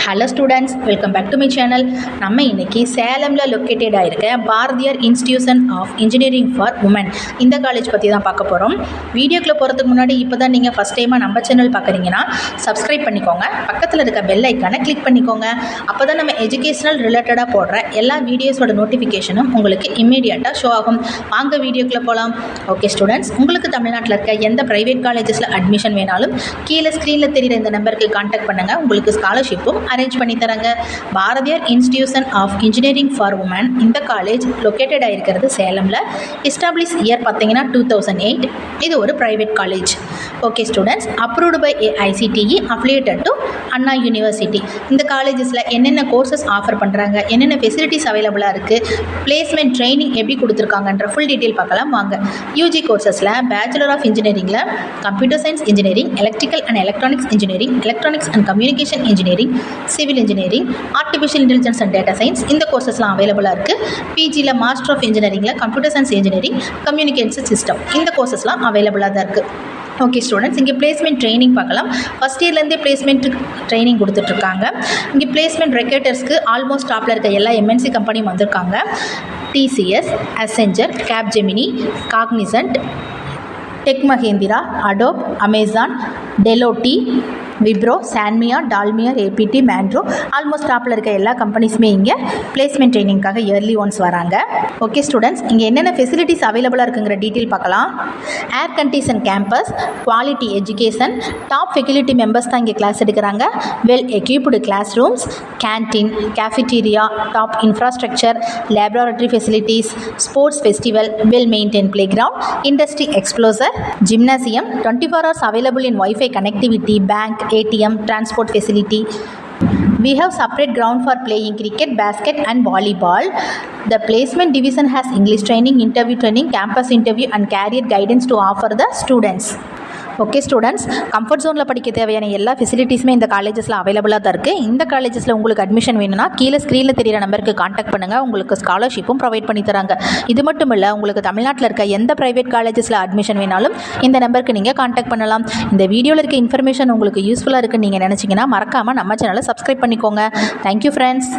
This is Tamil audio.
Hello students, welcome back to my channel. நம்ம இன்றைக்கி சேலமில் லொக்கேட்டட் ஆகிருக்க Bharathiar institution of engineering for women இந்த காலேஜ் பற்றி தான் பார்க்க போகிறோம். வீடியோக்குள்ளே போகிறதுக்கு முன்னாடி இப்போ தான் நீங்கள் ஃபஸ்ட் டைமாக நம்ம சேனல் பார்க்குறீங்கன்னா சப்ஸ்கிரைப் பண்ணிக்கோங்க, பக்கத்தில் இருக்க பெல் ஐக்கானை கிளிக் பண்ணிக்கோங்க. அப்போ தான் நம்ம எஜுகேஷனல் ரிலேட்டடாக போடுற எல்லா வீடியோஸோட நோட்டிஃபிகேஷனும் உங்களுக்கு இம்மீடியட்டாக ஷோ ஆகும். வாங்க வீடியோக்குள்ளே போகலாம். ஓகே ஸ்டூடெண்ட்ஸ், உங்களுக்கு தமிழ்நாட்டில் இருக்க எந்த ப்ரைவேட் காலேஜஸில் அட்மிஷன் வேணாலும் கீழே ஸ்க்ரீனில் தெரிகிற இந்த நம்பருக்கு கான்டாக்ட் பண்ணுங்கள். உங்களுக்கு ஸ்காலர்ஷிப்பும் அரேஞ்ச் பண்ணி தராங்க. Bharathiyar institution of engineering for women இந்த காலேஜ் லொக்கேட்டட் ஆகிருக்கிறது சேலமில். எஸ்டாப்ளிஷ் இயர் பார்த்தீங்கன்னா 2008. இது ஒரு private college. Okay students, approved by ICTE, affiliated to Anna university. இந்த காலேஜஸில் என்னென்ன கோர்சஸ் ஆஃபர் பண்ணுறாங்க, என்னென்ன ஃபெசிலிட்டிஸ் அவைலபிளாக இருக்குது, பிளேஸ்மெண்ட் ட்ரைனிங் எப்படி கொடுத்துருக்காங்கன்ற ஃபுல் டீட்டெயில் பார்க்கலாம் வாங்க. யூஜி கோர்சஸில் பேச்சுலர் ஆஃப் இன்ஜினியரிங்கில் computer science engineering, electrical and electronics engineering, electronics and communication engineering, civil engineering, artificial intelligence and data science இந்த கோர்சஸ்லாம் அவைலபிளாக இருக்குது. பிஜியில் மாஸ்டர் ஆஃப் இன்ஜினியரிங்கில் computer science engineering, communication system இந்த கோர்சஸ்லாம் அவைலபிளாக தான் இருக்குது. ஓகே ஸ்டூடெண்ட்ஸ், இங்கே பிளேஸ்மெண்ட் ட்ரைனிங் பார்க்கலாம். ஃபஸ்ட் இயர்லேருந்தே பிளேஸ்மெண்ட் ட்ரைனிங் கொடுத்துட்ருக்காங்க. இங்கே பிளேஸ்மெண்ட் ரெக்கேட்டர்ஸ்க்கு ஆல்மோஸ்ட் டாப்பில் இருக்க எல்லா MNC கம்பெனியும் வந்திருக்காங்க. TCS, Accenture, Capgemini, Cognizant, Tech Mahindra, Adobe, Amazon, Deloitte, Wipro, Sanmina, Dalmia, APT, மேண்ட்ரோ, ஆல்மோஸ்ட் டாப்பில் இருக்க எல்லா கம்பெனிஸுமே இங்கே பிளேஸ்மெண்ட் ட்ரைனிங்காக இயர்லி ஒன்ஸ் வராங்க. ஓகே ஸ்டூடெண்ட்ஸ், இங்கே என்னென்ன ஃபெசிலிட்டிஸ் அவைலபிளாக இருக்குங்கிற டீட்டெயில் பார்க்கலாம். Air condition campus, quality education, top facility members தான் இங்கே கிளாஸ் எடுக்கிறாங்க. Well equipped classroom, canteen, cafeteria, top infrastructure, laboratory facilities, sports festival, well maintain playground, industry exposure, gymnasium, 24 hours available in Wi-Fi connectivity, bank, ATM, transport facility. We have separate ground for playing cricket, basket and volleyball. The placement division has English training, interview training, campus interview and career guidance to offer the students. Okay students, comfort ஜோனில் படிக்க தேவையான எல்லா ஃபெசிலிட்டிஸுமே இந்த காலேஜஸில் அவைலபிளாக தான் இருக்குது. இந்த காலேஜஸில் உங்களுக்கு அட்மிஷன் வேணும்னா கீழே ஸ்க்ரீனில் தெரியிற நம்பருக்கு கான்டாக்ட் பண்ணுங்கள். உங்களுக்கு ஸ்காலர்ஷிப்பும் ப்ரொவைட் பண்ணி தராங்க. இது மட்டும் இல்லை, உங்களுக்கு தமிழ்நாட்டில் இருக்க எந்த ப்ரைவேட் காலேஜஸில் அட்மிஷன் வேணாலும் இந்த நம்பருக்கு நீங்கள் கான்டாக்ட் பண்ணலாம். இந்த வீடியோவில் இருக்க இன்ஃபர்மேஷன் உங்களுக்கு யூஸ்ஃபுல்லாக இருக்குன்னு நீங்கள் நினச்சிங்கன்னா மறக்காமல் நம்ம சேனலை சப்ஸ்கிரைப் பண்ணிக்கோங்க. Thank you friends.